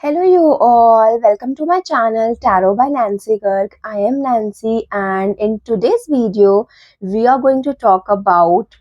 Hello, you all. Welcome to my channel Tarot by Nancy Garg. I am Nancy, and in today's video, we are going to talk about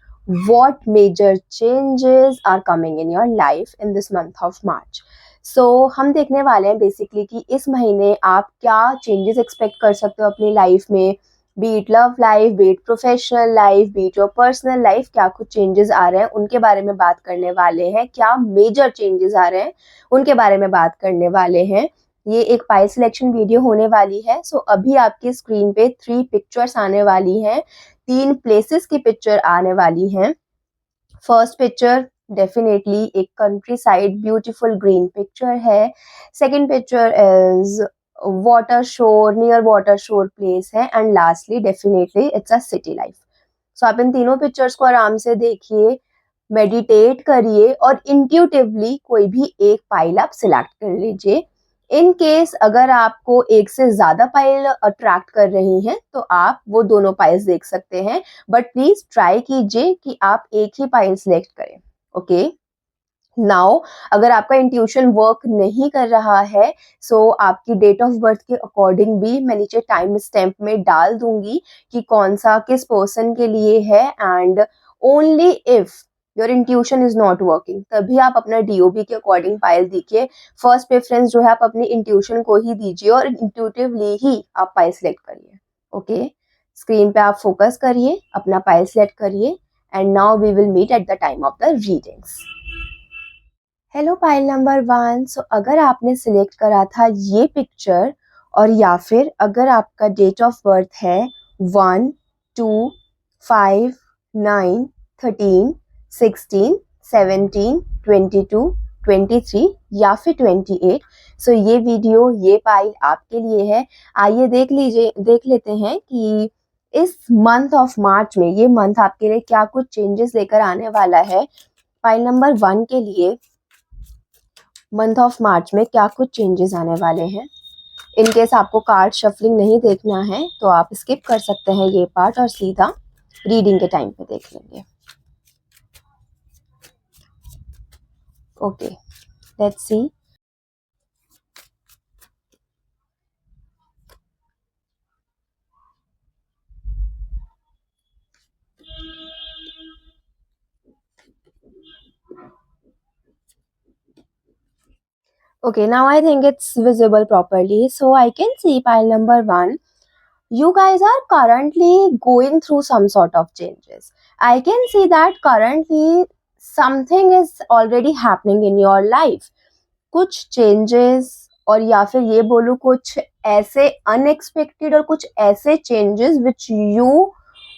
what major changes are coming in your life in this month of March. So, हम देखने वाले हैं basically कि इस महीने आप क्या changes expect कर सकते हो अपनी लाइफ में, be it love life, be it professional life, be it your personal life, क्या कुछ चेंजेस आ रहे हैं उनके बारे में बात करने वाले हैं। क्या मेजर चेंजेस आ रहे हैं उनके बारे में बात करने वाले हैं। ये एक पाइल सिलेक्शन वीडियो होने वाली है। सो अभी आपकी स्क्रीन पे 3 पिक्चर्स आने वाली हैं, 3 प्लेसेस की पिक्चर आने वाली हैं। फर्स्ट पिक्चर डेफिनेटली एक country side beautiful green picture है। Second picture is water shore, near water shore place है, and lastly definitely it's a city life. So आप इन तीनों पिक्चर्स को आराम से देखिए, मेडिटेट करिए और इंट्यूटिवली कोई भी एक पाइल आप सिलेक्ट कर लीजिए। इन केस अगर आपको एक से ज्यादा पाइल अट्रैक्ट कर रही हैं तो आप वो दोनों पाइल्स देख सकते हैं, बट प्लीज ट्राई कीजिए कि आप एक ही पाइल सिलेक्ट करें। ओके, नाउ अगर आपका इंट्यूशन वर्क नहीं कर रहा है, सो आपकी डेट ऑफ बर्थ के अकॉर्डिंग भी मैं नीचे टाइम स्टैम्प में डाल दूंगी कि कौन सा किस पर्सन के लिए है, and only if your intuition is not working तभी आप अपना डीओबी के अकॉर्डिंग पाइल दीजिए। फर्स्ट प्रेफरेंस जो है आप अपनी इंट्यूशन को ही दीजिए और इंट्यूटिवली ही आप पाइल सिलेक्ट करिए। ओके, स्क्रीन पे आप फोकस करिए, अपना पाइल सिलेक्ट करिए, and now we will meet at the time of the readings. Hello pile number 1। So अगर आपने सिलेक्ट करा था ये पिक्चर, और या फिर अगर आपका डेट ऑफ बर्थ है 1, 2, 5, 9, 13, 16, 17, 22, 23 या फिर 28, सो ये वीडियो, ये पाइल आपके लिए है। आइए देख लेते हैं कि इस मंथ ऑफ मार्च में ये मंथ आपके लिए क्या कुछ चेंजेस लेकर आने वाला है। पाइल नंबर 1 के लिए मंथ ऑफ मार्च में क्या कुछ चेंजेस आने वाले हैं। इन केस आपको कार्ड शफलिंग नहीं देखना है तो आप स्किप कर सकते हैं ये पार्ट और सीधा रीडिंग के टाइम पे देख लेंगे। Okay, let's see. Okay, now I think it's visible properly. So I can see pile number 1. You guys are currently going through some sort of changes. I can see that currently something is already happening in your life. कुछ changes, और या फिर ये बोलूँ कुछ ऐसे unexpected और कुछ ऐसे changes which you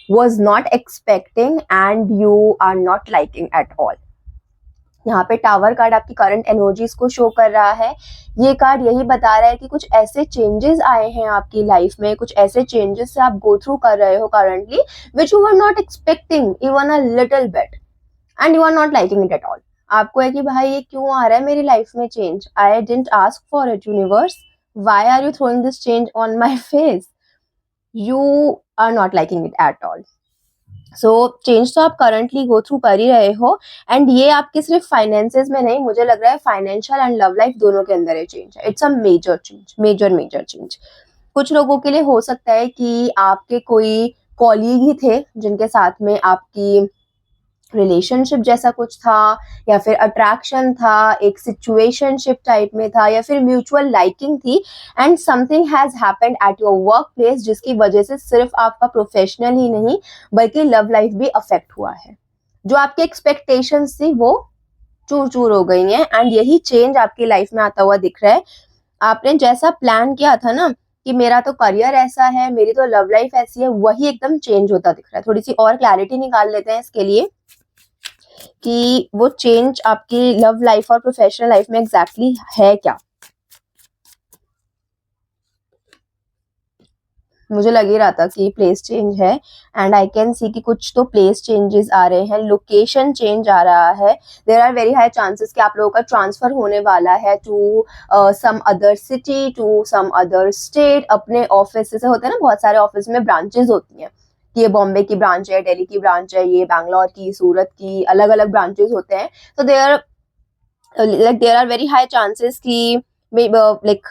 was not expecting and you are not liking at all. यहाँ पे टावर कार्ड आपकी करंट एनर्जीज को शो कर रहा है। ये कार्ड यही बता रहा है कि कुछ ऐसे चेंजेस आए हैं आपकी लाइफ में, कुछ ऐसे चेंजेस से आप गो थ्रू कर रहे हो currently which you are not expecting even a little bit, and you are not liking it at all. आपको है कि भाई ये क्यों आ रहा है मेरी लाइफ में change, I didn't ask for it universe, why are you throwing this change on my face, you are not liking it at all. So change तो आप करंटली गो थ्रू कर ही रहे हो, एंड ये आपके सिर्फ फाइनेंसेस में नहीं, मुझे लग रहा है फाइनेंशियल एंड लव लाइफ दोनों के अंदर ये चेंज है। It's a major change, major change. कुछ लोगों के लिए हो सकता है कि आपके कोई कॉलीग ही थे जिनके साथ में आपकी रिलेशनशिप जैसा कुछ था, या फिर अट्रैक्शन था, एक सिचुएशनशिप टाइप में था, या फिर म्यूचुअल लाइकिंग थी, and something has happened at your work place जिसकी वजह से सिर्फ आपका प्रोफेशनल ही नहीं बल्कि लव लाइफ भी अफेक्ट हुआ है। जो आपकी एक्सपेक्टेशंस थी वो चूर चूर हो गई हैं, एंड यही चेंज आपकी लाइफ में आता हुआ दिख रहा है। आपने जैसा प्लान किया था ना कि मेरा तो करियर ऐसा है, मेरी तो लव लाइफ ऐसी है, वही एकदम चेंज होता दिख रहा है। थोड़ी सी और क्लैरिटी निकाल लेते हैं इसके लिए कि वो चेंज आपकी लव लाइफ और प्रोफेशनल लाइफ में एग्जैक्टली है क्या। मुझे लग ही रहा था कि प्लेस चेंज है, एंड आई कैन सी कि कुछ तो प्लेस चेंजेस आ रहे हैं, लोकेशन चेंज आ रहा है। There are very high chances कि आप लोगों का ट्रांसफर होने वाला है to some other city, to some other state. अपने ऑफिस जैसे होते हैं ना, बहुत सारे ऑफिस में ब्रांचेस होती हैं कि ये बॉम्बे की ब्रांच है, दिल्ली की ब्रांच है, ये बैंगलोर की, सूरत की, अलग अलग ब्रांचेस होते हैं। तो there are very high chances कि लाइक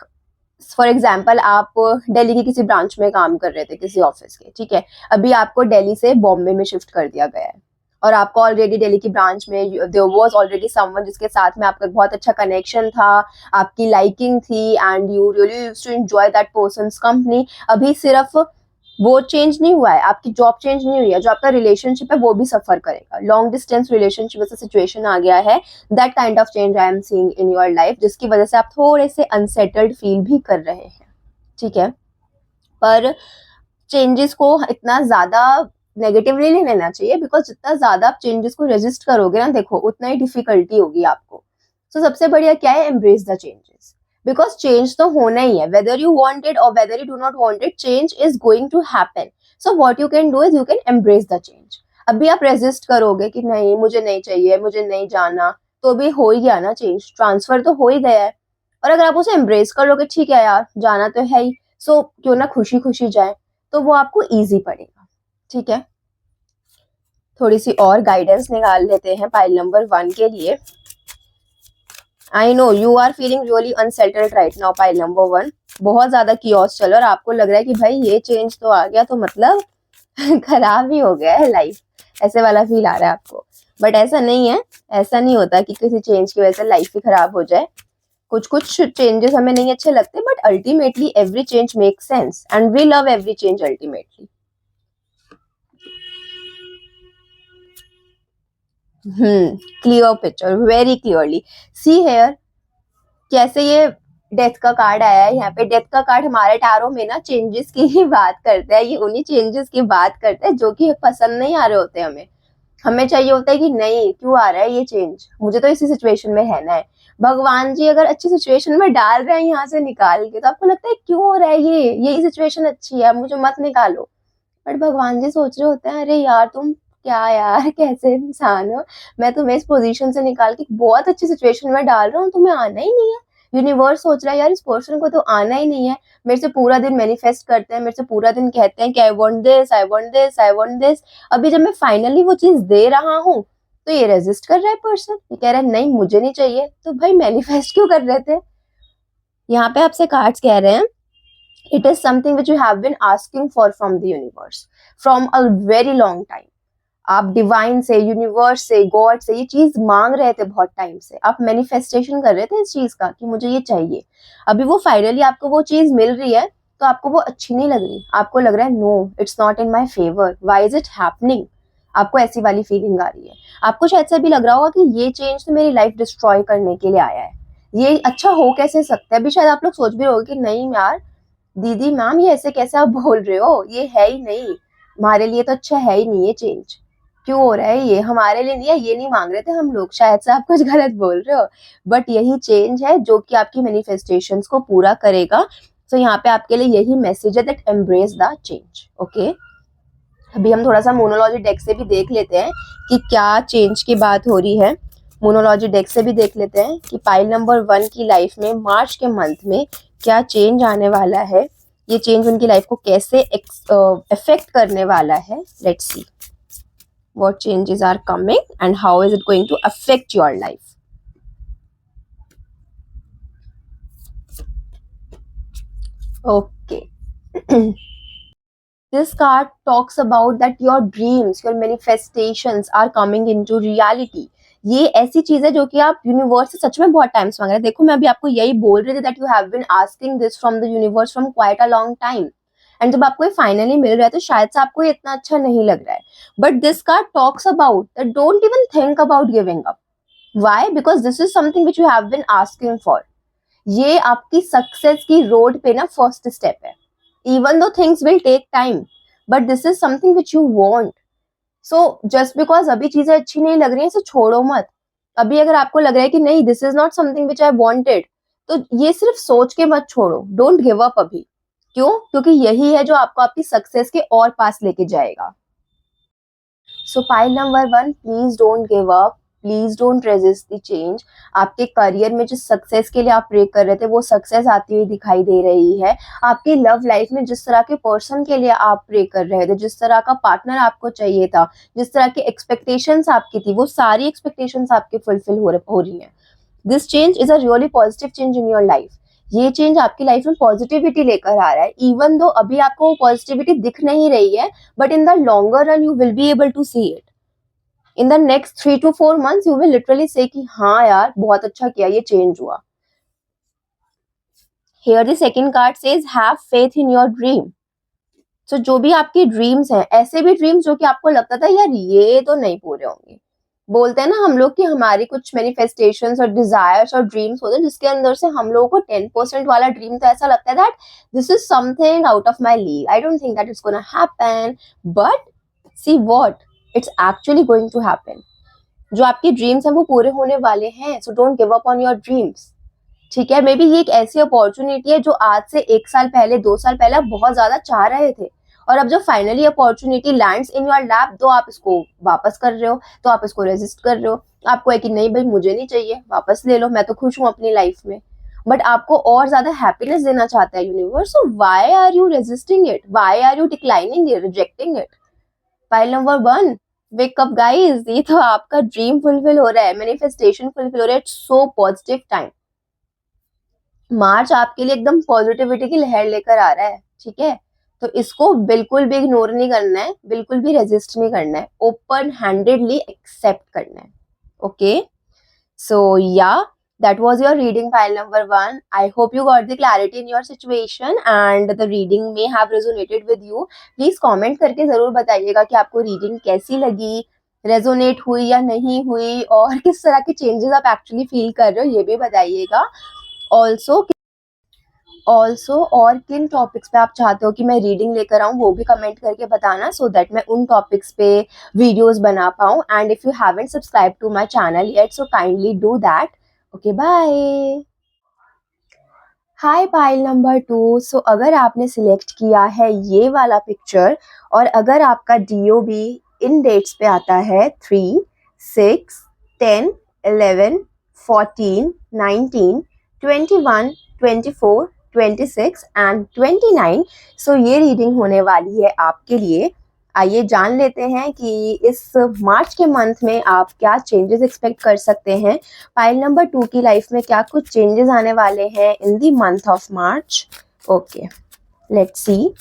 फॉर एग्जाम्पल आप दिल्ली की किसी ब्रांच में काम कर रहे थे किसी ऑफिस के, ठीक है, अभी आपको दिल्ली से बॉम्बे में शिफ्ट कर दिया गया है और आपको ऑलरेडी दिल्ली की ब्रांच में देयर वाज ऑलरेडी समवन जिसके साथ में आपका बहुत अच्छा कनेक्शन था, आपकी लाइकिंग थी and you really used to enjoy that person's company. अभी सिर्फ वो चेंज नहीं हुआ है, आपकी जॉब चेंज नहीं हुई है, जो आपका रिलेशनशिप है वो भी सफर करेगा। लॉन्ग डिस्टेंस रिलेशनशिप जैसा सिचुएशन आ गया है, that kind of change I am seeing in your life, जिसकी वजह से आप थोड़े से अनसेटल्ड फील भी कर रहे हैं, ठीक है। पर चेंजेस को इतना ज्यादा नेगेटिवली नहीं लेना चाहिए, बिकॉज जितना ज्यादा आप चेंजेस को रेजिस्ट करोगे ना, देखो उतना ही डिफिकल्टी होगी आपको। तो सबसे बढ़िया क्या है, embrace the changes, because change तो होना ही है, वेदर यू वांट इट और whether you do not want it, change is going to happen. So what you can do is you can embrace the change. अभी आप resist करोगे कि नहीं मुझे नहीं चाहिए, मुझे नहीं जाना, तो भी हो ही गया ना चेंज, ट्रांसफर तो हो ही गया है। और अगर आप उसे एम्ब्रेस कर लोगे, ठीक है यार जाना तो है ही, सो क्यों ना खुशी खुशी जाए, तो वो आपको इजी पड़ेगा, ठीक है। थोड़ी सी और गाइडेंस निकाल लेते हैं पाइल नंबर 1 के लिए। I know you are feeling really unsettled right now, pile number 1, बहुत ज्यादा कियोस चल रहा है और आपको लग रहा है कि भाई ये चेंज तो आ गया तो मतलब खराब ही हो गया है लाइफ, ऐसे वाला फील आ रहा है आपको। बट ऐसा नहीं है, ऐसा नहीं होता कि किसी चेंज की वजह से लाइफ ही खराब हो जाए। कुछ कुछ चेंजेस हमें नहीं अच्छे लगते, but ultimately every change make sense and we love every change ultimately. Clear picture, very clearly see here. कैसे ये डेथ का कार्ड आया है यहाँ पे, डेथ का कार्ड हमारे टैरो में ना चेंजेस की ही बात करता है, ये उन्हीं चेंजेस की बात करता है जो कि पसंद नहीं आ रहे होते हमें। हमें चाहिए होता है कि नहीं क्यों आ रहा है ये चेंज, मुझे तो इसी सिचुएशन में रहना है। भगवान जी अगर अच्छी सिचुएशन में डाल रहे हैं यहाँ से निकाल के, तो आपको लगता है क्यों हो रहा है ये, यही सिचुएशन अच्छी है, मुझे मत निकालो। बट भगवान जी सोच रहे होते हैं अरे यार तुम क्या यार कैसे इंसान हो, मैं तुम्हें इस पोजीशन से निकाल के बहुत अच्छी सिचुएशन में डाल रहा हूँ, तुम्हें आना ही नहीं है। यूनिवर्स सोच रहा है यार इस पर्सन को तो आना ही नहीं है, मेरे से पूरा दिन मैनिफेस्ट करते हैं, मेरे से पूरा दिन कहते हैं कि I want this, I want this, I want this. अभी जब मैं फाइनली वो चीज दे रहा हूँ, तो ये रेजिस्ट कर रहा है पर्सन, ये कह रहा है नहीं मुझे नहीं चाहिए। तो भाई मैनिफेस्ट क्यों कर रहे थे। यहाँ पे आपसे कार्ड्स कह रहे हैं it is something which you have been asking for from the universe from a very long time। आप डिवाइन से, यूनिवर्स से, गॉड से ये चीज मांग रहे थे बहुत टाइम से, आप मैनिफेस्टेशन कर रहे थे इस चीज का कि मुझे ये चाहिए। अभी वो फाइनली आपको वो चीज मिल रही है, तो आपको वो अच्छी नहीं लग रही, आपको लग रहा है no it's not in my favour, why is it happening. आपको ऐसी वाली फीलिंग आ रही है। आपको शायद से भी लग रहा होगा कि ये चेंज तो मेरी लाइफ डिस्ट्रॉय करने के लिए आया है, ये अच्छा हो कैसे सकता है। अभी शायद आप लोग सोच भी रहोगे कि नहीं यार दीदी मैम ये ऐसे कैसे आप बोल रहे हो, ये है ही नहीं, हमारे लिए तो अच्छा है ही नहीं ये चेंज, क्यों हो रहा है ये हमारे लिए नहीं है, ये नहीं मांग रहे थे हम लोग, शायद से आप कुछ गलत बोल रहे हो। बट यही चेंज है जो कि आपकी मैनिफेस्टेशंस को पूरा करेगा। तो यहाँ पे आपके लिए यही मैसेज है that embrace the change, okay. अभी हम थोड़ा सा मोनोलॉजी डेक से भी देख लेते हैं कि क्या चेंज की बात हो रही है। मोनोलॉजी डेक से भी देख लेते हैं कि पाइल नंबर 1 की लाइफ में मार्च के मंथ में क्या चेंज आने वाला है, ये चेंज उनकी लाइफ को कैसे इफेक्ट करने वाला है। Let's see what changes are coming and how is it going to affect your life. Okay this card talks about that your dreams, your manifestations are coming into reality। ये ऐसी चीज है जो कि आप यूनिवर्स से सच में बहुत टाइम से मांग रहे हैं। देखो मैं अभी आपको यही बोल रही थी that you have been asking this from the universe from quite a long time, and जब आपको ये फाइनली मिल रहा है तो शायद से आपको ये इतना अच्छा नहीं लग रहा है। But this card talks about that don't even think about giving up. Why? Because this is something which you have been asking for. ये आपकी सक्सेस की रोड पे ना फर्स्ट स्टेप है। even though things will take time, but this is something which you want। so just because अभी चीजें अच्छी नहीं लग रही हैं, इसे छोड़ो मत। अभी अगर आपको लग रहा है कि नहीं this is not something which I wanted, तो ये सिर्फ सोच के मत छोड़ो, डोंट गिव अप अभी। क्यों? क्योंकि यही है जो आपको आपकी सक्सेस के और पास लेके जाएगा। सो pile number 1, please don't give up, please don't resist the change. आपके करियर में जिस सक्सेस के लिए आप प्रे कर रहे थे वो सक्सेस आती हुई दिखाई दे रही है। आपकी लव लाइफ में जिस तरह के पर्सन के लिए आप प्रे कर रहे थे, जिस तरह का पार्टनर आपको चाहिए था, जिस तरह की एक्सपेक्टेशंस आपकी थी, वो सारी एक्सपेक्टेशंस आपके फुलफिल हो रही हैं। This change is a really positive change in your life. ये चेंज आपकी लाइफ में पॉजिटिविटी लेकर आ रहा है, इवन दो अभी आपको पॉजिटिविटी दिख नहीं रही है, but in the longer run you will be able to see it. In the next 3 to 4 months you will literally say कि हाँ यार बहुत अच्छा किया, ये चेंज हुआ। Here the second card says have faith in your dream. So जो भी आपकी ड्रीम्स हैं, ऐसे भी ड्रीम्स जो कि आपको लगता था यार ये तो नहीं पूरे होंगे, बोलते हैं ना हम लोग कि हमारी कुछ मैनिफेस्टेशंस और डिजायर्स और ड्रीम्स होते हैं जिसके अंदर से हम लोगों को 10% वाला ड्रीम तो ऐसा लगता है that this is something out of my league, I don't think that it's gonna happen, but see what, it's actually going to happen. जो आपकी ड्रीम्स हैं वो पूरे होने वाले हैं, so don't give up on your dreams. ठीक है, मे बी ये एक ऐसी अपॉर्चुनिटी है जो आज से 1 साल पहले 2 साल पहले आप बहुत ज्यादा चाह रहे थे, और अब जब finally opportunity lands in your lap तो आप इसको वापस कर रहे हो, तो आप इसको रेजिस्ट कर रहे हो। आपको है कि नहीं भाई मुझे नहीं चाहिए, वापस ले लो, मैं तो खुश हूँ अपनी लाइफ में, बट आपको और ज्यादा हैप्पीनेस देना चाहता है universe, so why are you resisting it, why are you declining it, rejecting it. Pile number 1, wake up guys, ये तो आपका ड्रीम फुलफिल हो रहा है, मैनिफेस्टेशन फुलफिल हो रहा है, इट्स सो पॉजिटिव टाइम। मार्च आपके लिए एकदम पॉजिटिविटी की लहर लेकर आ रहा है, ठीक है, तो इसको बिल्कुल भी इग्नोर नहीं करना है, बिल्कुल भी रेजिस्ट नहीं करना है, ओपन हैंडेडली एक्सेप्ट करना है। ओके, सो या that was your reading file number 1. I hope you got the clarity in your situation and the reading may have resonated with you. Please comment करके जरूर बताइएगा कि आपको रीडिंग कैसी लगी, रेजोनेट हुई या नहीं हुई, और किस तरह के चेंजेस आप एक्चुअली फील कर रहे हो ये भी बताइएगा। ऑल्सो और किन टॉपिक्स पे आप चाहते हो कि मैं रीडिंग लेकर आऊँ वो भी कमेंट करके बताना, सो दैट मैं उन टॉपिक्स पे वीडियोस बना पाऊँ। And if you haven't subscribe to my channel yet, so kindly do that. Okay, bye. Hi pile number 2, so अगर आपने सिलेक्ट किया है ये वाला पिक्चर, और अगर आपका DOB इन डेट्स पे आता है 3, 6, 10, 11, 14, 19, 21, 24, 26 एंड 29, सो ये रीडिंग होने वाली है आपके लिए। आइए जान लेते हैं कि इस मार्च के मंथ में आप क्या चेंजेस एक्सपेक्ट कर सकते हैं, पाइल नंबर 2 की लाइफ में क्या कुछ चेंजेस आने वाले हैं in the month of March. Okay, let's see.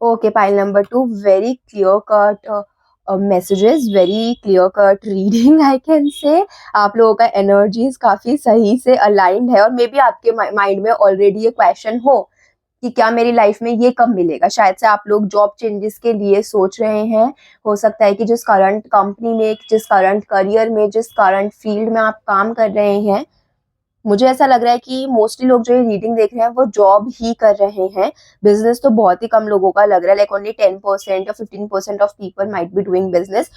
Okay, pile number 2, very clear cut messages, very clear cut reading I can say। आप लोगों का एनर्जीज काफी सही से अलाइंड है, और मे बी आपके माइंड में ऑलरेडी ये क्वेश्चन हो कि क्या मेरी लाइफ में ये कब मिलेगा, शायद से आप लोग जॉब चेंजेस के लिए सोच रहे हैं। हो सकता है कि जिस करंट कंपनी में, जिस करंट करियर में, जिस करंट फील्ड में आप काम कर रहे हैं, मुझे ऐसा लग रहा है कि मोस्टली लोग जो ये रीडिंग देख रहे हैं वो जॉब ही कर रहे हैं। बिजनेस तो बहुत ही कम लोगों का लग रहा है, लाइक ओनली 10% या 15% of people might be doing business,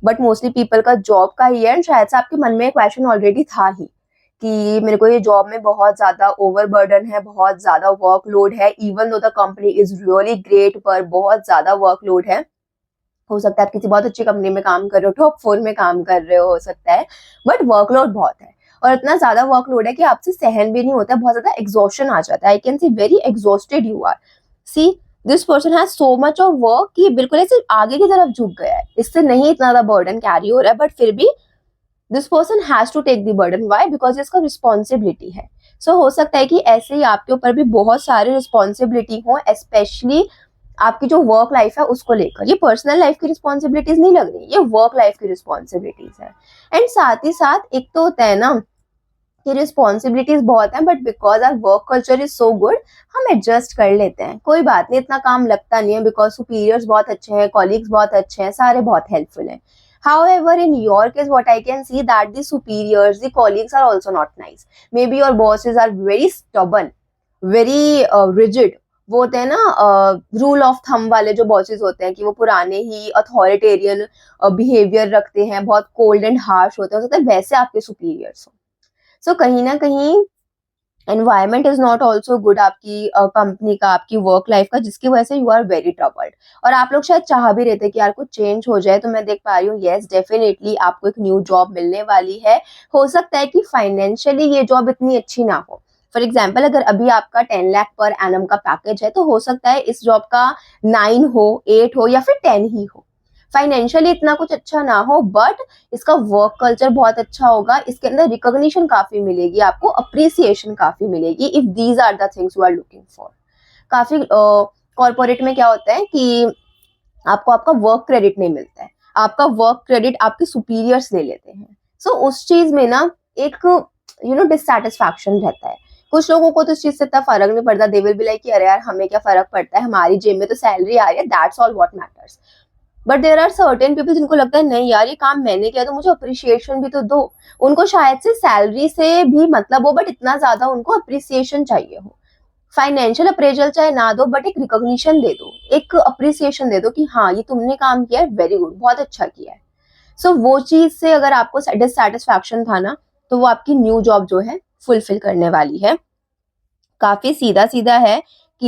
but mostly people का जॉब का ही है। एंड शायद से आपके मन में क्वेश्चन ऑलरेडी था ही कि मेरे को ये जॉब में बहुत ज्यादा ओवरबर्डन है, बहुत ज्यादा वर्कलोड है, even though the company is really great, पर बहुत ज्यादा वर्कलोड है। हो सकता है आप किसी बहुत अच्छी कंपनी में काम कर रहे हो, टॉप 4 में काम कर रहे हो सकता है, बट वर्कलोड बहुत है, और इतना ज्यादा वर्कलोड है कि आपसे सहन भी नहीं होता, बहुत ज्यादा एग्जॉस्शन आ जाता है। I can see very exhausted you are. See this person has so much of work कि बिल्कुल ऐसे आगे की तरफ झुक गया है, इससे नहीं इतना ज्यादा बर्डन कैरी हो रहा है, बट फिर भी this person has to take the burden. Why? Because इसका रिस्पॉन्सिबिलिटी है। सो हो सकता है कि ऐसे ही आपके ऊपर भी बहुत सारे रिस्पॉन्सिबिलिटी हो, स्पेशली आपकी जो वर्क लाइफ है उसको लेकर। ये पर्सनल लाइफ की रिस्पॉन्सिबिलिटीज नहीं लग रही, ये वर्क लाइफ की रिस्पॉन्सिबिलिटीज है। एंड साथ ही साथ एक तो होता है ना कि रिस्पॉन्सिबिलिटीज बहुत है, but because our work culture is so good हम एडजस्ट कर लेते हैं, कोई बात नहीं, इतना काम लगता नहीं है, बिकॉज सुपीरियर्स बहुत अच्छे हैं, कॉलीग्स बहुत अच्छे हैं, सारे बहुत हेल्पफुल हैं। However, in your case, what I can see that the superiors, the colleagues are also not nice. Maybe your bosses are very stubborn, very rigid. वो होते हैं ना रूल ऑफ थंब वाले जो बॉसेस होते हैं कि वो पुराने ही अथॉरिटेरियन बिहेवियर रखते हैं, बहुत कोल्ड एंड हार्श होते हैं, हो सकता है वैसे आपके सुपीरियर्स हो। सो कहीं ना कहीं environment is not also good आपकी कंपनी का, आपकी वर्क लाइफ का, जिसकी वजह से यू आर वेरी ट्रबल्ड। और आप लोग शायद चाह भी रहे थे कि यार कुछ चेंज हो जाए, तो मैं देख पा रही हूँ येस डेफिनेटली आपको एक न्यू जॉब मिलने वाली है। हो सकता है कि फाइनेंशियली ये जॉब इतनी अच्छी ना हो, फॉर एग्जाम्पल अगर अभी आपका 10 लाख पर एनम का पैकेज है तो हो सकता है इस जॉब का 9 हो, 8 हो या फिर 10 ही हो। फाइनेंशियली इतना कुछ अच्छा ना हो बट इसका वर्क कल्चर बहुत अच्छा होगा, इसके अंदर रिकॉग्निशन काफी मिलेगी, आपको अप्रिसिएशन काफी मिलेगी if these are the things you are looking for. काफी कॉर्पोरेट में क्या होता है कि आपको आपका वर्क क्रेडिट नहीं मिलता है, आपका वर्क क्रेडिट आपके सुपीरियर्स ले लेते हैं। सो उस चीज में ना एक डिससेटिस्फैक्शन रहता है। कुछ लोगों को तो इस चीज से इतना फर्क नहीं पड़ता, दे विल बी लाइक अरे यार हमें क्या फर्क पड़ता है, हमारी जेब में तो सैलरी आ रही है, that's all what matters. But there are certain people जिनको लगता है नहीं यार ये काम मैंने किया तो मुझे अप्रिसिएशन भी तो दो। उनको शायद से सैलरी से भी मतलब हो बट इतना ज्यादा उनको अप्रिसिएशन चाहिए हो। फाइनेंशियल अप्रेजल चाहे ना दो बट एक रिकॉग्निशन दे दो, एक अप्रिसिएशन दे दो कि हाँ ये तुमने काम किया है, वेरी गुड, बहुत अच्छा किया है। सो वो चीज से अगर आपको डिससेटिस्फैक्शन था ना तो वो आपकी न्यू जॉब जो है फुलफिल करने वाली है। काफी सीधा सीधा है कि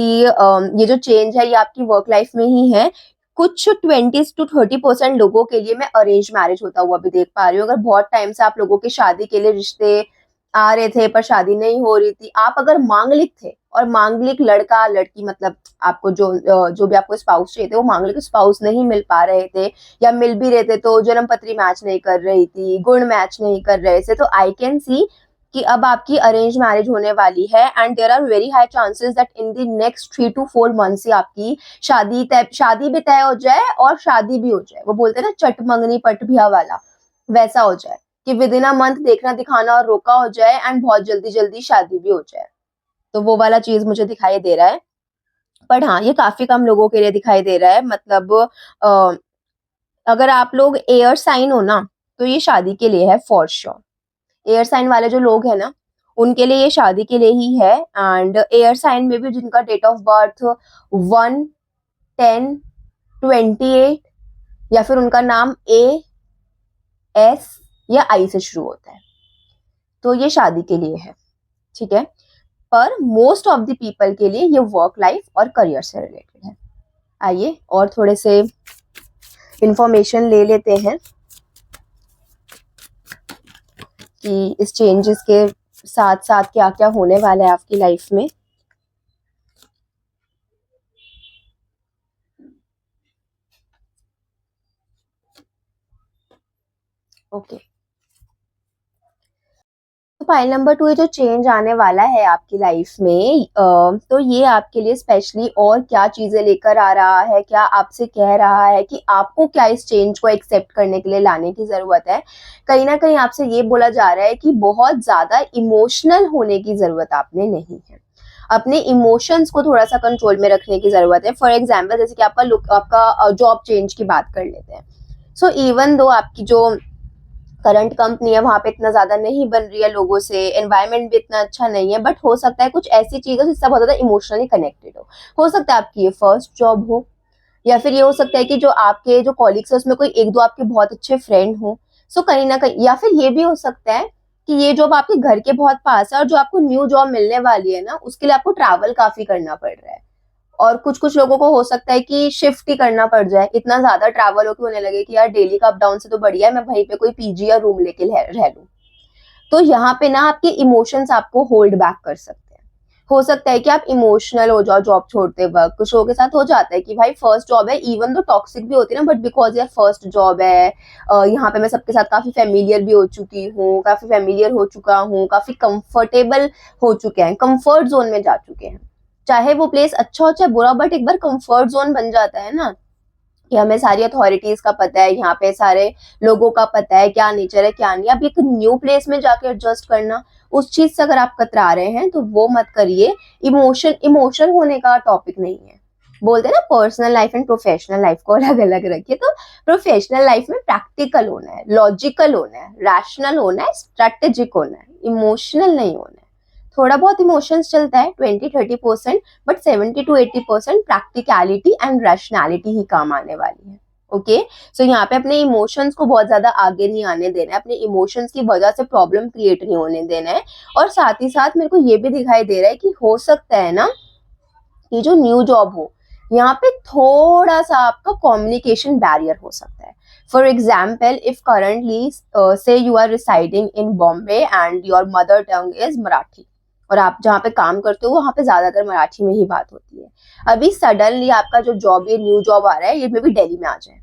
ये जो चेंज है ये आपकी वर्क लाइफ में ही है। कुछ 20 to 30% लोगों के लिए मैं अरेंज मैरिज होता हुआ भी देख पा रही हूँ। अगर बहुत टाइम से आप लोगों के शादी के लिए रिश्ते आ रहे थे पर शादी नहीं हो रही थी, आप अगर मांगलिक थे और मांगलिक लड़का लड़की मतलब आपको जो भी आपको स्पाउस चाहिए थे वो मांगलिक स्पाउस नहीं मिल पा रहे थे या मिल भी रहे थे तो जन्म पत्री मैच नहीं कर रही थी, गुण मैच नहीं कर रहे थे, तो आई कैन सी कि अब आपकी अरेंज मैरिज होने वाली है and there are very high chances that in the next 3 to 4 months से आपकी शादी भी तय हो जाए और शादी भी हो जाए। वो बोलते हैं ना चट मंगनी पट बिया वाला, वैसा हो जाए कि विद इन अ मंथ देखना दिखाना और रोका हो जाए एंड बहुत जल्दी जल्दी शादी भी हो जाए। तो वो वाला चीज मुझे दिखाई दे रहा है। बट हाँ ये काफी कम लोगों के लिए दिखाई दे रहा है। मतलब अगर आप लोग एयर साइन हो ना तो ये शादी के लिए है फॉर श्योर। एयर साइन वाले जो लोग हैं ना उनके लिए ये शादी के लिए ही है। एंड एयर साइन में भी जिनका डेट ऑफ बर्थ 1, 10, 28 या फिर उनका नाम A, S या I से शुरू होता है तो ये शादी के लिए है, ठीक है। पर मोस्ट ऑफ द पीपल के लिए ये वर्क लाइफ और करियर से रिलेटेड है। आइए और थोड़े से इंफॉर्मेशन ले लेते हैं कि इस चेंजेस के साथ साथ क्या क्या होने वाला है आपकी लाइफ में। ओके तो फाइल नंबर 2 ये जो चेंज आने वाला है आपकी लाइफ में तो ये आपके लिए स्पेशली और क्या चीजें लेकर आ रहा है, क्या आपसे कह रहा है कि आपको क्या इस चेंज को एक्सेप्ट करने के लिए लाने की जरूरत है। कहीं ना कहीं आपसे ये बोला जा रहा है कि बहुत ज्यादा इमोशनल होने की जरूरत आपने नहीं है, अपने इमोशंस को थोड़ा सा कंट्रोल में रखने की जरूरत है। फॉर एग्जाम्पल जैसे कि आपका जॉब चेंज की बात कर लेते हैं। सो इवन दो आपकी जो करंट कंपनी है वहां पे इतना ज्यादा नहीं बन रही है लोगों से, एनवायरनमेंट भी इतना अच्छा नहीं है, बट हो सकता है कुछ ऐसी चीज हो जिससे बहुत ज्यादा इमोशनली कनेक्टेड हो सकता है आपकी ये फर्स्ट जॉब हो या फिर ये हो सकता है कि जो आपके जो कॉलीग्स है उसमें कोई एक दो आपके बहुत अच्छे फ्रेंड हो। सो कहीं ना कहीं या फिर ये भी हो सकता है कि ये जॉब आपके घर के बहुत पास है और जो आपको न्यू जॉब मिलने वाली है ना उसके लिए आपको ट्रैवल काफी करना पड़ रहा है। और कुछ कुछ लोगों को हो सकता है कि शिफ्ट ही करना पड़ जाए, इतना ज्यादा ट्रैवल हो कि होने लगे कि यार डेली का अप डाउन से तो बढ़िया है मैं वहीं पे कोई पीजी या रूम लेके रह लूं। तो यहाँ पे ना आपके इमोशंस आपको होल्ड बैक कर सकते हैं। हो सकता है कि आप इमोशनल हो जाओ जॉब छोड़ते वक्त। कुछ लोगों के साथ हो जाता है कि भाई फर्स्ट जॉब है, इवन तो टॉक्सिक भी होती है ना बट बिकॉज यार फर्स्ट जॉब है, यहाँ पे मैं सबके साथ काफी फेमिलियर भी हो चुकी हूँ, काफी फेमिलियर हो चुका हूँ, काफी कंफर्टेबल हो चुके हैं, कंफर्ट जोन में जा चुके हैं। चाहे वो प्लेस अच्छा हो चाहे बुरा बट एक बार कंफर्ट जोन बन जाता है ना कि हमें सारी अथॉरिटीज का पता है, यहाँ पे सारे लोगों का पता है क्या नेचर है क्या नहीं। अब एक न्यू प्लेस में जाके एडजस्ट करना, उस चीज से अगर आप कतरा रहे हैं तो वो मत करिए। इमोशनल होने का टॉपिक नहीं है। बोलते हैं ना personal life and professional life को अलग अलग रखिए। तो प्रोफेशनल लाइफ में प्रैक्टिकल होना है, लॉजिकल होना है, रैशनल होना है, स्ट्रेटेजिक होना है, इमोशनल नहीं होना है। थोड़ा बहुत इमोशंस चलता है 20-30%, but 70 to 80% practicality and rationality ही काम आने वाली है। ओके सो यहाँ पे अपने इमोशंस को बहुत ज्यादा आगे नहीं आने देना है, अपने इमोशंस की वजह से प्रॉब्लम क्रिएट नहीं होने देना है। और साथ ही साथ मेरे को ये भी दिखाई दे रहा है कि हो सकता है ना कि जो न्यू जॉब हो यहाँ पे थोड़ा सा आपका कम्युनिकेशन बैरियर हो सकता है। For example if currently say you are residing in Bombay and your mother tongue is Marathi, और आप जहाँ पे काम करते हो वहाँ पे ज्यादातर मराठी में ही बात होती है। अभी सडनली आपका जो जॉब, ये न्यू जॉब आ रहा है, ये मे भी दिल्ली में आ जाए,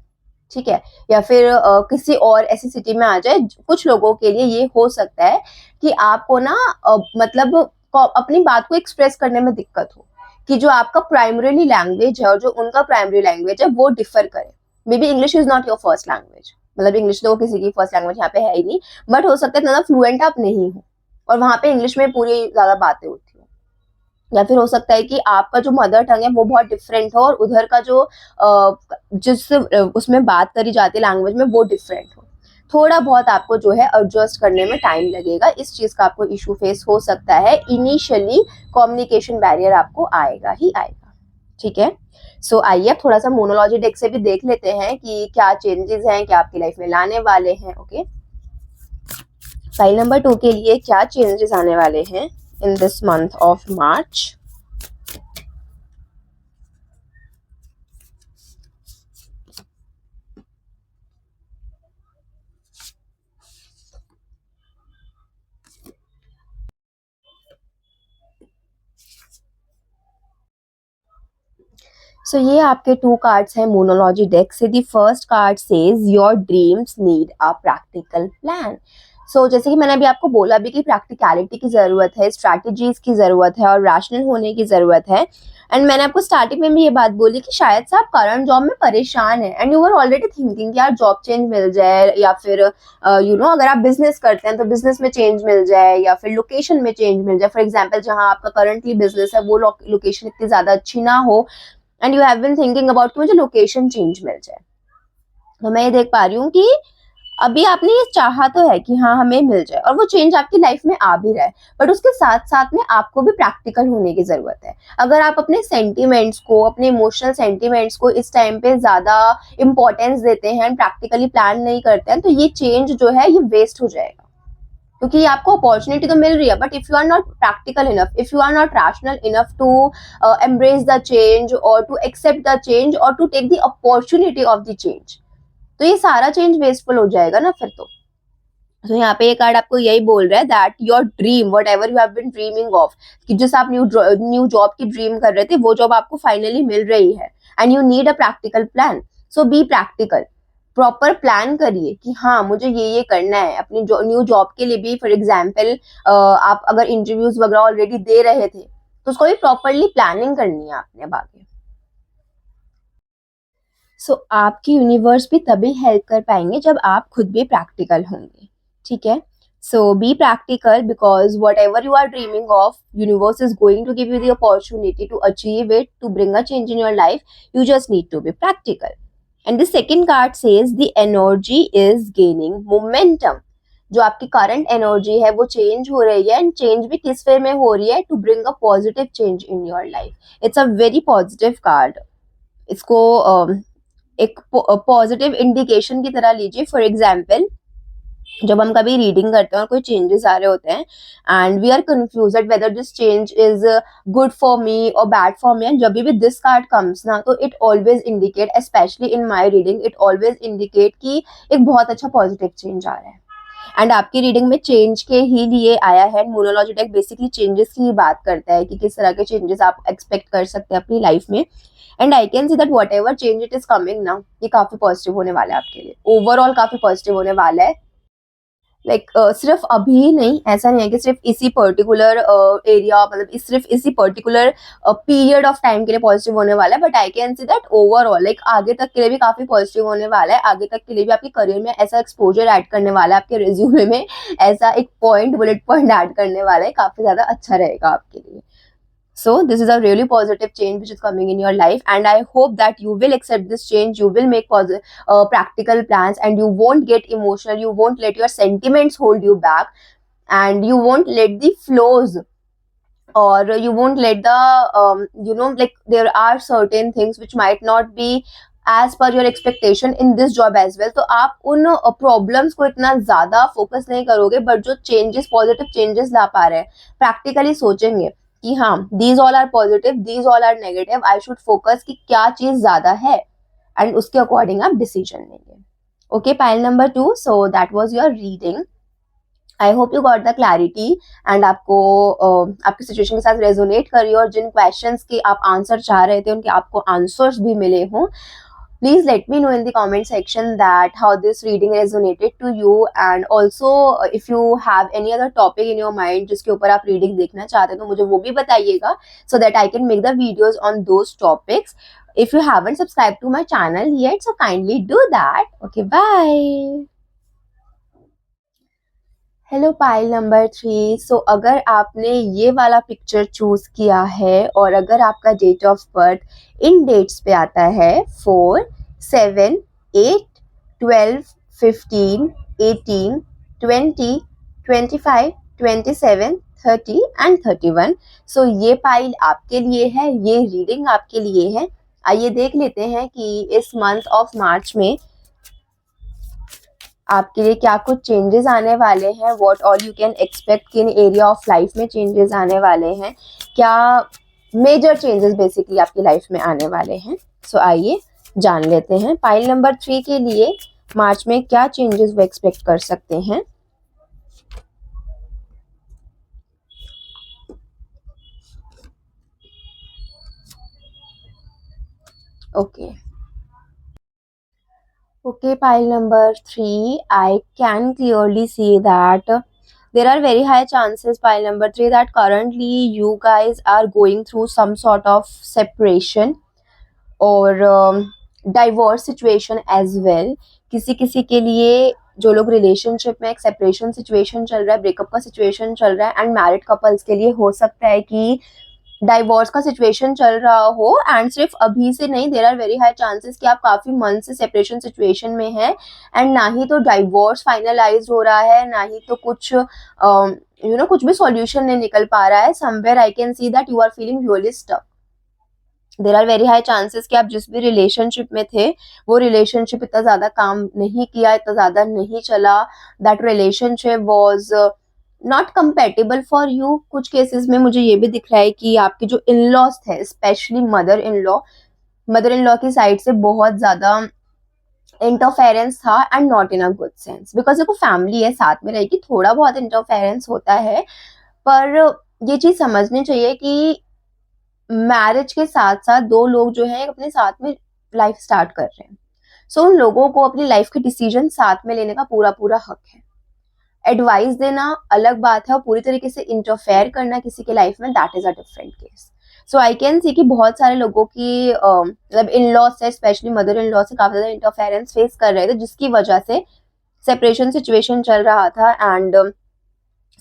ठीक है, या फिर किसी और ऐसी सिटी में आ जाए। कुछ लोगों के लिए ये हो सकता है कि आपको ना मतलब अपनी बात को एक्सप्रेस करने में दिक्कत हो, कि जो आपका प्राइमरीली लैंग्वेज है और जो उनका प्राइमरी लैंग्वेज है वो डिफर करे। May be English is not your first language, मतलब इंग्लिश तो किसी की फर्स्ट लैंग्वेज यहाँ पे है ही नहीं, बट हो सकता है इतना फ्लुएंट आप नहीं हो और वहां पे इंग्लिश में पूरी ज्यादा बातें होती हो। या फिर हो सकता है कि आपका जो मदर टंग है वो बहुत डिफरेंट हो और उधर का जो जिस उसमें बात करी जाती है लैंग्वेज में वो डिफरेंट हो। थोड़ा बहुत आपको जो है एडजस्ट करने में टाइम लगेगा, इस चीज का आपको इशू फेस हो सकता है। इनिशियली कम्युनिकेशन बैरियर आपको आएगा ही आएगा, ठीक है। सो आइए अब थोड़ा सा मोनोलॉजी डेक से भी देख लेते हैं कि क्या चेंजेस हैं, क्या आपकी लाइफ में लाने वाले हैं। ओके, फाइल नंबर 2 के लिए क्या चेंजेस आने वाले हैं in this month of March. So ये आपके 2 कार्ड्स हैं मोनोलॉजी डेक से। The first card says your dreams need a practical plan. So जैसे कि मैंने अभी आपको बोला भी कि प्रैक्टिकलिटी की जरूरत है, स्ट्रैटेजीज की जरूरत है और रैशनल होने की जरूरत है। एंड मैंने आपको स्टार्टिंग में भी ये बात बोली कि शायद से आप करंट जॉब में परेशान है and you are already thinking कि यार जॉब चेंज मिल जाए, या फिर अगर आप बिजनेस करते हैं तो बिजनेस में चेंज मिल जाए, या फिर लोकेशन में चेंज मिल जाए। फॉर एग्जाम्पल जहाँ आपका करंटली बिजनेस है वो लोकेशन इतनी ज्यादा अच्छी ना हो and you have been thinking about कि मुझे लोकेशन चेंज मिल जाए। तो मैं ये देख पा रही हूँ कि अभी आपने ये चाहा तो है कि हाँ हमें मिल जाए और वो चेंज आपकी लाइफ में आ भी रहा है, बट उसके साथ साथ में आपको भी प्रैक्टिकल होने की जरूरत है। अगर आप अपने सेंटीमेंट्स को, अपने इमोशनल सेंटीमेंट्स को इस टाइम पे ज्यादा इंपॉर्टेंस देते हैं, प्रैक्टिकली प्लान नहीं करते हैं, तो ये चेंज जो है ये वेस्ट हो जाएगा। क्योंकि आपको अपॉर्चुनिटी तो मिल रही है, but if you are not practical enough, if you are not rational enough to embrace the change और टू एक्सेप्ट द चेंज और to take the opportunity of the change, तो ये सारा चेंज वेस्टफुल हो जाएगा ना फिर तो यहाँ पे ये कार्ड आपको यही बोल रहा है that your dream, whatever you have been dreaming of, कि जिस आप न्यू जॉब की ड्रीम कर रहे थे वो जॉब आपको फाइनली मिल रही है and you need a practical plan. So be practical, proper plan करिए कि हाँ मुझे ये करना है अपनी न्यू जॉब के लिए भी। फॉर एग्जाम्पल आप अगर इंटरव्यूज वगैरह ऑलरेडी दे रहे थे तो उसको भी प्रॉपरली प्लानिंग करनी है आपने अब आगे। सो आपकी यूनिवर्स भी तभी हेल्प कर पाएंगे जब आप खुद भी प्रैक्टिकल होंगे, ठीक है। So be practical because whatever you are dreaming of, universe is going to give you the opportunity to achieve it, to bring a change in your life. You just need to be practical. And the second card says the energy is gaining momentum. जो आपकी current energy है वो change हो रही है, and change भी किस वे में हो रही है, to bring a positive change in your life. It's a very positive card. इसको एक पॉजिटिव इंडिकेशन की तरह लीजिए। फॉर एग्जाम्पल जब हम कभी रीडिंग करते हैं और कोई चेंजेस आ रहे होते हैं and we are confuse whether this change is good for me और बैड फॉर मी, एंड जब भी दिस कार्ड कम्स ना तो it always indicate, specially in my reading, it always indicate कि एक बहुत अच्छा पॉजिटिव चेंज आ रहा है। एंड आपकी रीडिंग में चेंज के ही लिए आया है। मोनोलॉजी डेक बेसिकली चेंजेस की बात करता है कि किस तरह के चेंजेस आप एक्सपेक्ट कर सकते हैं अपनी लाइफ में। And I can see that what ever change it is coming now, ये काफी पॉजिटिव होने वाला है आपके लिए, ओवरऑल काफी पॉजिटिव होने वाला है। सिर्फ अभी नहीं, ऐसा नहीं है कि सिर्फ इसी पर्टिकुलर एरिया, मतलब सिर्फ इसी पर्टिकुलर पीरियड ऑफ टाइम के लिए पॉजिटिव होने वाला है, but I can see that overall आगे तक के लिए भी काफी पॉजिटिव होने वाला है। आगे तक के लिए भी आपके करियर में ऐसा एक्सपोजर ऐड करने वाला है, आपके रिज्यूमे में ऐसा एक पॉइंट, बुलेट पॉइंट ऐड करने वाला है, काफी ज्यादा अच्छा रहेगा आपके लिए। So this is a really positive change which is coming in your life, and I hope that you will accept this change, you will make practical plans, and you won't get emotional, you won't let your sentiments hold you back, and you won't let the flows, or you won't let the there are certain things which might not be as per your expectation in this job as well. तो आप उन problems को इतना ज्यादा focus नहीं करोगे, but जो changes, positive changes ला पा रहे हैं, प्रैक्टिकली सोचेंगे कि हाँ these all are positive, these all are negative, I should focus कि क्या चीज ज्यादा है, एंड उसके अकॉर्डिंग आप डिसीजन लेंगे। Okay, pile number 2, so that was your reading I hope you got the clarity and आपको आपकी सिचुएशन के साथ रेजोनेट करिए और जिन क्वेश्चंस के आप आंसर चाह रहे थे उनके आपको आंसर्स भी मिले हों. Please let me know in the comment section that how this reading resonated to you, and also if you have any other topic in your mind जिसके ऊपर आप reading देखना चाहते हैं तो मुझे वो भी बताइएगा so that I can make the videos on those topics. If you haven't subscribed to my channel yet, so kindly do that. Okay, bye. Hello pile number 3. सो अगर आपने ये वाला पिक्चर चूज किया है और अगर आपका date of birth in dates पे आता है 4, 7, 8, 12, 15, 18, 20, 25, 27, 30 एंड 31. सो ये पाइल आपके लिए है, ये रीडिंग आपके लिए है. आइए देख लेते हैं कि इस मंथ ऑफ मार्च में आपके लिए क्या कुछ चेंजेस आने वाले हैं. What all you can expect, किन एरिया ऑफ लाइफ में चेंजेस आने वाले हैं, क्या मेजर चेंजेस बेसिकली आपकी लाइफ में आने वाले हैं. सो आइए जान लेते हैं पाइल नंबर 3 के लिए मार्च में क्या चेंजेस वो एक्सपेक्ट कर सकते हैं. Okay Okay, pile number 3, I can clearly see that there are very high chances, pile number 3, that currently you guys are going through some sort of separation और divorce situation as well. किसी किसी के लिए जो लोग relationship में एक separation situation चल रहा है, ब्रेकअप का सिचुएशन चल रहा है, एंड मैरिड कपल्स के लिए हो सकता है कि डाइवोर्स का सिचुएशन चल रहा हो. एंड सिर्फ अभी से नहीं, there are very high chances कि आप काफी मंथ से सेपरेशन सिचुएशन में हैं एंड ना ही तो डाइवोर्स फाइनलाइज हो रहा है, ना ही तो कुछ कुछ भी सॉल्यूशन नहीं निकल पा रहा है. Somewhere I can see that you are feeling really stuck. There are very high chances कि आप जिस भी रिलेशनशिप में थे वो रिलेशनशिप इतना ज्यादा काम नहीं किया, इतना ज्यादा नहीं चला. That relationship was not compatible for you. कुछ केसेस में मुझे ये भी दिख रहा है कि आपके जो इन लॉज थे, स्पेशली मदर इन लॉ की साइड से बहुत ज्यादा इंटरफेरेंस था and not in a good sense. Because देखो फैमिली है, साथ में रहेगी, थोड़ा बहुत इंटरफेरेंस होता है, पर ये चीज समझनी चाहिए कि मैरिज के साथ साथ दो लोग जो है अपने साथ में लाइफ स्टार्ट कर रहे हैं. सो उन लोगों को अपनी लाइफ के डिसीजन साथ में लेने का पूरा पूरा हक है. एडवाइस देना अलग बात है और पूरी तरीके से इंटरफेयर करना किसी के लाइफ में, that is a different case. So I can सी कि बहुत सारे लोगों की मतलब इन लॉ से, स्पेशली मदर इन लॉ से काफी ज्यादा इंटरफेरेंस फेस कर रहे थे, जिसकी वजह से सेपरेशन सिचुएशन चल रहा था. एंड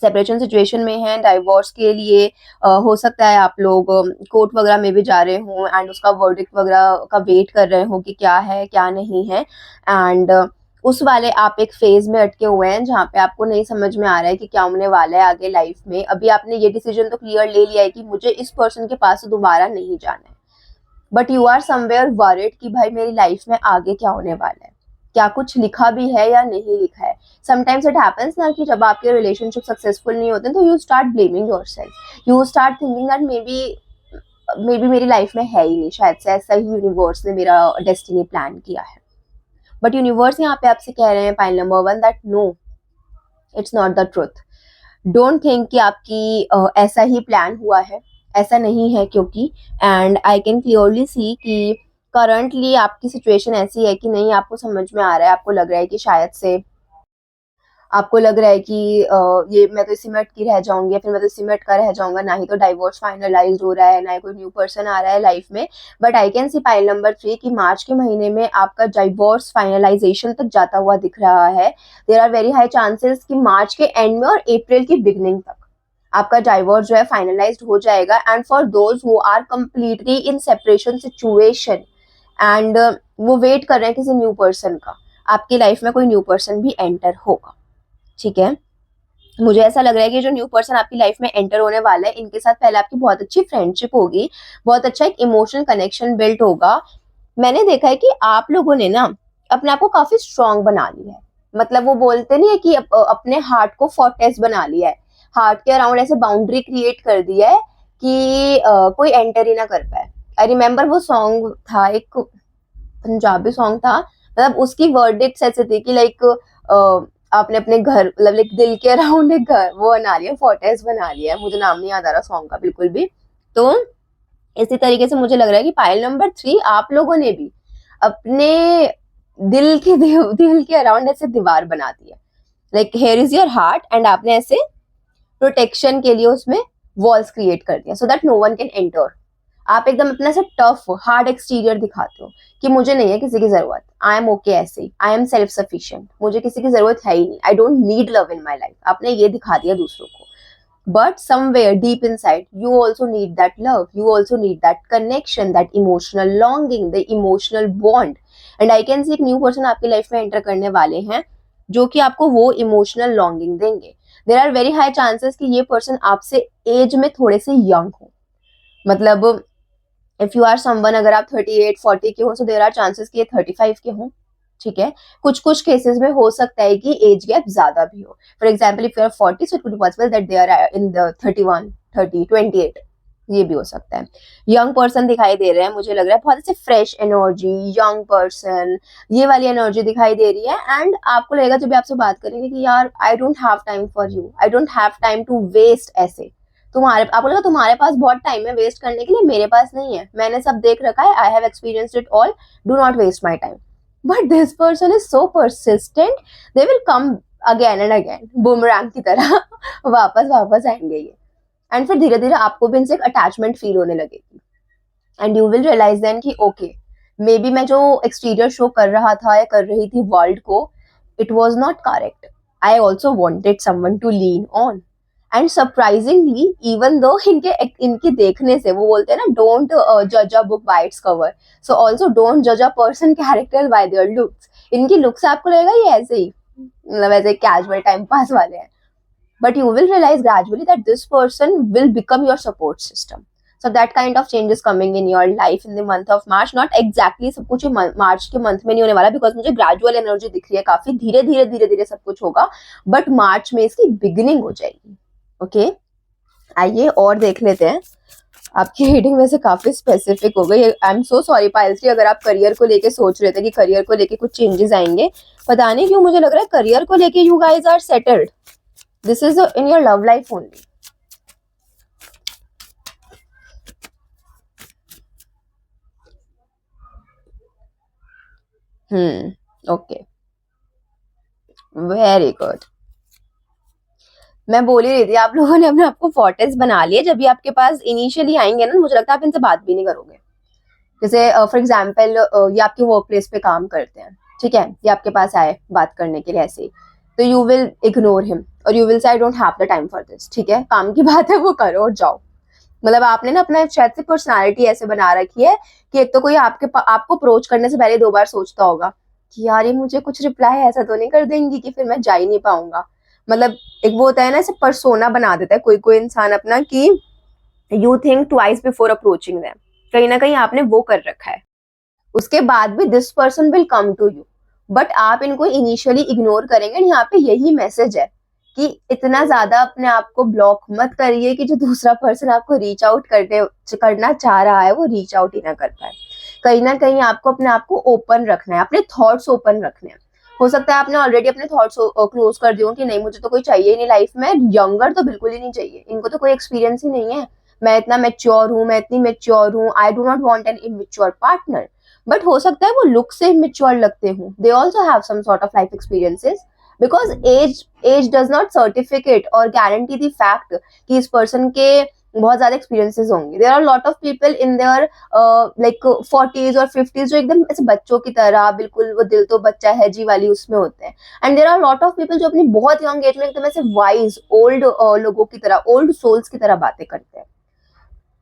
सेपरेशन सिचुएशन में है, डाइवोर्स के लिए हो सकता है आप लोग कोर्ट वगैरह में भी जा रहे हो एंड उसका वर्डिक्ट वगैरह का वेट कर रहे हो कि क्या है क्या नहीं है. एंड उस वाले आप एक फेज में अटके हुए हैं जहाँ पे आपको नहीं समझ में आ रहा है कि क्या होने वाला है आगे लाइफ में. अभी आपने ये डिसीजन तो क्लियर ले लिया है कि मुझे इस पर्सन के पास दोबारा नहीं जाना है, but you are somewhere worried कि भाई मेरी लाइफ में आगे क्या होने वाला है, क्या कुछ लिखा भी है या नहीं लिखा है. समटाइम्स इट हैपेंस ना कि जब आपके रिलेशनशिप सक्सेसफुल नहीं होते तो you start blaming yourself, you start thinking that may be मेरी लाइफ में है ही नहीं, शायद से ऐसा ही यूनिवर्स ने मेरा डेस्टिनी प्लान किया है. बट यूनिवर्स यहाँ पे आपसे कह रहे हैं pile number 1 that no, it's not the truth. Don't think कि आपकी ऐसा ही प्लान हुआ है, ऐसा नहीं है. क्योंकि and I can clearly see कि करंटली आपकी सिचुएशन ऐसी है कि नहीं आपको समझ में आ रहा है, आपको लग रहा है कि शायद से आपको लग रहा है कि ये मैं तो इसी में अटकी रह जाऊंगी या फिर मैं तो इसी में अटका रह जाऊंगा, ना ही तो डाइवोर्स फाइनलाइज हो रहा है, ना ही कोई न्यू पर्सन आ रहा है लाइफ में. But I can C pile number 3 कि मार्च के महीने में आपका डाइवोर्स फाइनलाइजेशन तक जाता हुआ दिख रहा है. There are very high chances कि मार्च के एंड में और अप्रैल की बिगनिंग तक आपका डाइवोर्स जो है फाइनलाइज्ड हो जाएगा. And for those who are completely in separation situation and वो वेट कर रहे हैं किसी न्यू पर्सन का, आपकी लाइफ में कोई न्यू पर्सन भी एंटर होगा. ठीक है, मुझे ऐसा लग रहा है कि जो न्यू पर्सन आपकी लाइफ में एंटर होने वाला है, इनके साथ पहले आपकी बहुत अच्छी फ्रेंडशिप होगी, बहुत अच्छा एक इमोशनल कनेक्शन बिल्ड होगा. मैंने देखा है कि आप लोगों ने ना अपने आप को काफी स्ट्रांग बना लिया है. मतलब वो बोलते नहीं है कि अपने हार्ट को फोर्टेस बना लिया है, हार्ट के अराउंड ऐसे बाउंड्री क्रिएट कर दिया है कि कोई एंटर ही ना कर पाए. आई रिमेम्बर वो सॉन्ग था, एक पंजाबी सॉन्ग था, मतलब उसकी वर्डिक्स ऐसे थी कि लाइक आपने अपने घर मतलब लाइक दिल के अराउंड एक घर वो बना लिया, फोर्टेस बना लिया है, मुझे नाम नहीं याद आ रहा सॉन्ग का बिल्कुल भी। तो इसी तरीके से मुझे लग रहा है कि पाइल नंबर 3 आप लोगों ने भी अपने दिल के अराउंड ऐसे दीवार बना दी है, like here is your heart and आपने ऐसे प्रोटेक्शन के लिए उसमें वॉल्स क्रिएट कर दिया so that no one can enter. आप एकदम अपना से टफ हार्ड एक्सटीरियर दिखाते हो कि मुझे नहीं है किसी की जरूरत, आई एम ओके ऐसे ही, आई एम सेल्फ सफिशिएंट, मुझे किसी की जरूरत है ही नहीं, I don't need love in my life. आपने ये दिखा दिया दूसरों को, but somewhere deep inside you also need that love, you also need that connection, that emotional longing, the emotional bond. And I can see एक new person आपकी life में enter करने वाले हैं जो कि आपको वो इमोशनल लॉन्गिंग देंगे। There are very high chances कि ये पर्सन आपसे एज में थोड़े से यंग हो, मतलब इफ यू आर समवन, अगर आप 38-40 के हो सो देर आर चांसेस कि ये 35 के हो, ठीक है। कुछ कुछ केसेस में हो सकता है कि एज गैप ज्यादा भी हो, for example if you are 40 so it could be possible that they are in the 31, 30, 28, ये भी हो सकता है। यंग पर्सन दिखाई दे रहे हैं, मुझे लग रहा है बहुत ऐसे फ्रेश एनर्जी, यंग पर्सन, ये वाली एनर्जी दिखाई दे रही है। एंड आपको लगेगा जब भी आपसे बात करेंगे कि यार I don't have time for you, I don't have time to waste, ऐसे तुम्हारे आपको लगा तुम्हारे पास बहुत टाइम है वेस्ट करने के लिए, मेरे पास नहीं है, मैंने सब देख रखा है, I have experienced it all, do not waste my time. But this person is so persistent, they will come again and again, boomerang की तरह वापस वापस आएंगे ये। एंड फिर धीरे धीरे आपको भी इनसे एक अटैचमेंट फील होने लगेगी and you will realize then कि ओके मे बी मैं जो एक्सटीरियर शो कर रहा था या कर रही थी वर्ल्ड को, it was not correct, I also wanted someone to lean on. And surprisingly even though इनके देखने से, वो बोलते हैं ना डोंट जज a book by its cover, so also don't जज a person character bye there looks. इनकी लुक्स आपको लगेगा ये ऐसे ही मतलब ऐसे कैजुअल टाइम पास वाले हैं, but you will realize gradually that this person will become your support system. So that kind of change is coming in your life in the month of March. Not exactly सब कुछ मार्च के month में नहीं होने वाला, because मुझे gradual energy दिख रही है, काफी धीरे धीरे सब कुछ होगा, बट मार्च में इसकी बिगिनिंग हो जाएगी। ओके आइए और देख लेते हैं। आपकी रीडिंग वैसे काफी स्पेसिफिक हो गई। आई एम सो सॉरी पायलश्री, अगर आप करियर को लेके सोच रहे थे कि करियर को लेके कुछ चेंजेस आएंगे, पता नहीं क्यों मुझे लग रहा है करियर को लेके you guys are settled. This is in your love life only. Okay. Very good. मैं बोल ही रही थी आप लोगों ने अपने आपको फोर्टेस बना लिए, जब भी आपके पास इनिशियली आएंगे ना, मुझे लगता है आप इनसे बात भी नहीं करोगे। जैसे फॉर एग्जाम्पल ये आपके वर्क प्लेस पे काम करते हैं, ठीक है, ये आपके पास आए बात करने के लिए ऐसे ही, तो यू विल इग्नोर हिम और you will say I don't have the time for this, ठीक है, काम की बात है वो करो और जाओ। मतलब आपने ना अपना शायद से पर्सनालिटी ऐसे बना रखी है कि एक तो कोई आपको अप्रोच करने से पहले 2 बार सोचता होगा कि यार ये मुझे कुछ रिप्लाई ऐसा तो नहीं कर देंगी कि फिर मैं जा ही नहीं पाऊंगा। मतलब एक वो होता है ना, ऐसे पर्सोना बना देता है कोई कोई इंसान अपना कि you think twice before approaching them, कहीं ना कहीं आपने वो कर रखा है। उसके बाद भी this person will come to you, but आप इनको इनिशियली इग्नोर करेंगे। यहाँ पे यही मैसेज है कि इतना ज्यादा अपने आप को ब्लॉक मत करिए कि जो दूसरा पर्सन आपको रीच आउट करना चाह रहा है वो रीच आउट ही ना कर पाए। कहीं ना कहीं आपको अपने आप को ओपन रखना है, अपने थॉट्स ओपन रखने हैं। हो सकता है आपने ऑलरेडी अपने थॉट्स क्लोज कर दिए कि नहीं मुझे तो कोई चाहिए ही नहीं लाइफ में, यंगर तो बिल्कुल ही नहीं चाहिए, इनको तो कोई एक्सपीरियंस ही नहीं है, मैं इतना मेच्योर हूँ, मैं इतनी मेच्योर हूँ, I do not want an immature partner. But हो सकता है वो लुक से इमेच्योर लगते हो, they also have some sort of life experiences, because age does not certificate और गारंटी द फैक्ट कि इस पर्सन के बहुत ज्यादा एक्सपीरियंसेस होंगे। There are lot of people in their like 40s और 50s जो एकदम ऐसे बच्चों की तरह, बिल्कुल वो दिल तो बच्चा है जी वाली उसमें होते हैं। And there are lot of people जो अपनी बहुत यंग एज में एकदम ऐसे वाइज ओल्ड लोगों की तरह, ओल्ड सोल्स की तरह बातें करते हैं,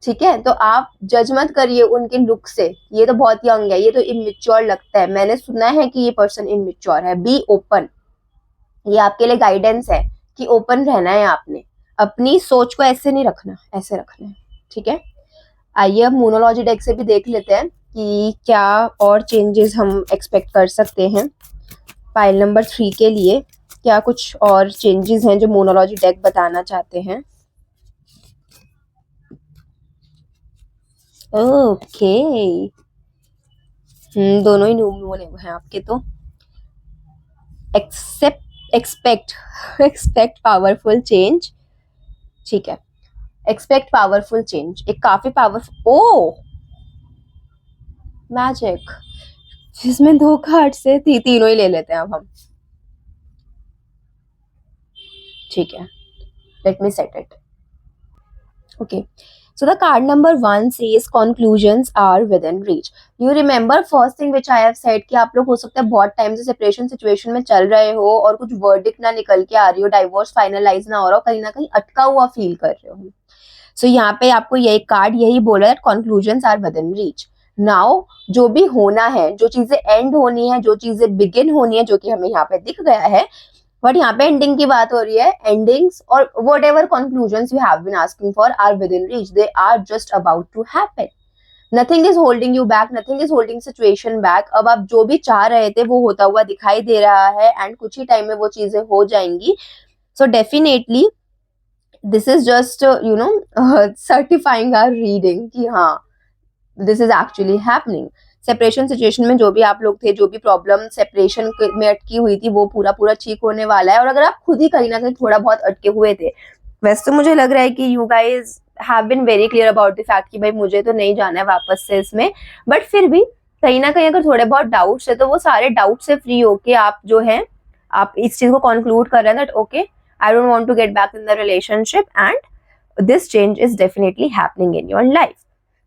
ठीक है। तो आप जज मत करिए उनके लुक से, ये तो बहुत यंग है, ये तो इमेच्योर लगता है, मैंने सुना है कि ये पर्सन इमेच्योर है। बी ओपन, ये आपके लिए गाइडेंस है कि ओपन रहना है, आपने अपनी सोच को ऐसे नहीं रखना, ऐसे रखना है, ठीक है। आइए अब मोनोलॉजी डेक से भी देख लेते हैं कि क्या और चेंजेस हम एक्सपेक्ट कर सकते हैं पाइल नंबर 3 के लिए। क्या कुछ और चेंजेस हैं जो मोनोलॉजी डेक बताना चाहते हैं। ओके दोनों ही न्यू हैं आपके तो। एक्सपेक्ट पावरफुल चेंज, ठीक है, एक्सपेक्ट पावरफुल चेंज, एक काफी पावरफुल, ओ मैजिक, जिसमें 2 कार्ड से तीनों ही ले लेते हैं अब हम, ठीक है, let me set it, okay. So the card number 1 says conclusions are within reach. You remember first thing which I have said कि आप लोग हो सकता है बहुत टाइम से सेपरेशन सिचुएशन में चल रहे हो और कुछ वर्डिक्ट ना निकल के आ रही हो, डाइवोर्स फाइनलाइज ना हो रहा हो, कहीं ना कहीं अटका हुआ फील कर रहे हो. सो यहाँ पे आपको यही कार्ड यही बोल रहा है, conclusions are within reach. Now जो भी होना है, जो चीजें एंड होनी है, जो चीजें बिगिन होनी है, जो कि हमें यहाँ पे दिख गया है, बट यहाँ पे एंडिंग की बात हो रही है. एंडिंग्स और whatever conclusions you have been asking for are within reach, they are just about to happen. Nothing is holding you back, nothing is holding situation back. अब आप जो भी चाह रहे थे वो होता हुआ दिखाई दे रहा है एंड कुछ ही टाइम में वो चीजें हो जाएंगी. So definitely this is just you know certifying our reading कि हाँ this is actually happening. Separation situation में जो भी आप लोग थे, जो भी प्रॉब्लम सेपरेशन में अटकी हुई थी, वो पूरा ठीक होने वाला है. और अगर आप खुद ही कहीं ना कहीं थोड़ा बहुत अटके हुए थे, वैसे तो मुझे लग रहा है कि you guys have been very clear about the fact कि भाई मुझे तो नहीं जाना है वापस से इसमें, बट फिर भी कहीं ना कहीं अगर थोड़े बहुत डाउट्स है तो वो सारे डाउट से फ्री होके आप जो है आप इस चीज को कंक्लूड कर रहे हैं that okay I don't want to get back in the relationship and this change is definitely happening in your life.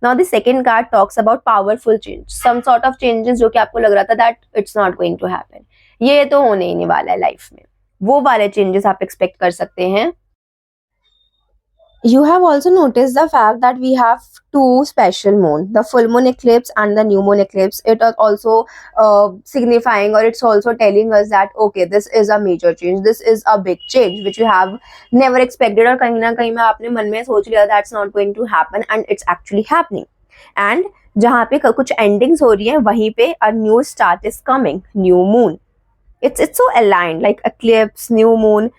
Now the second card talks about powerful change, some sort of changes जो कि आपको लग रहा था that it's not going to happen, ये तो होने ही नहीं वाला है लाइफ में, वो वाले changes आप expect कर सकते हैं. You have also noticed the fact that we have two special moon, the full moon eclipse and the new moon eclipse. It is also signifying, or it's also telling us that okay, this is a major change, this is a big change which you have never expected, और कहीं ना कहीं में आपने मन में सोच लिया that's not going to happen and it's actually happening. And जहाँ पे कुछ endings हो रही हैं वहीं पे a new start is coming, new moon. It's so aligned, like eclipse, new moon.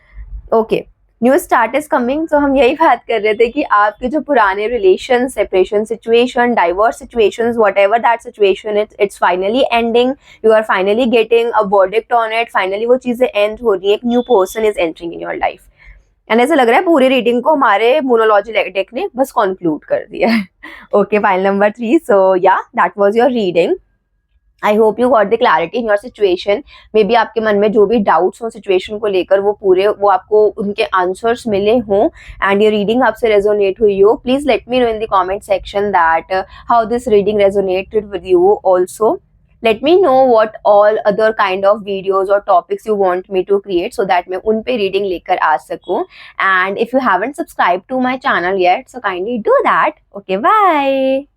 Okay. New start is coming. तो हम यही बात कर रहे थे कि आपके जो पुराने relation, separation situation, divorce situations, whatever that situation it's finally ending. You are finally getting a verdict on it. Finally वो चीजें एंड हो रही है. एक new person is entering in your life. And ऐसा लग रहा है पूरी रीडिंग को हमारे मोनोलॉजी डेक ने बस कंक्लूड कर दिया है. Okay, file number 3. सो या that was your reading. I hope you got the clarity in your situation. May be आपके मन में जो भी डाउट्स हो सिचुएशन को लेकर वो आपको उनके आंसर्स मिले हों एंड ये रीडिंग आपसे रेजोनेट हुई हो. Please let me know in the comment section that how this reading resonated with you. Also let me know what all other kind of videos or topics you want me to create so that मैं उन पे reading लेकर आ सकूं. And if you haven't subscribed to my channel yet, so kindly do that. Okay, bye.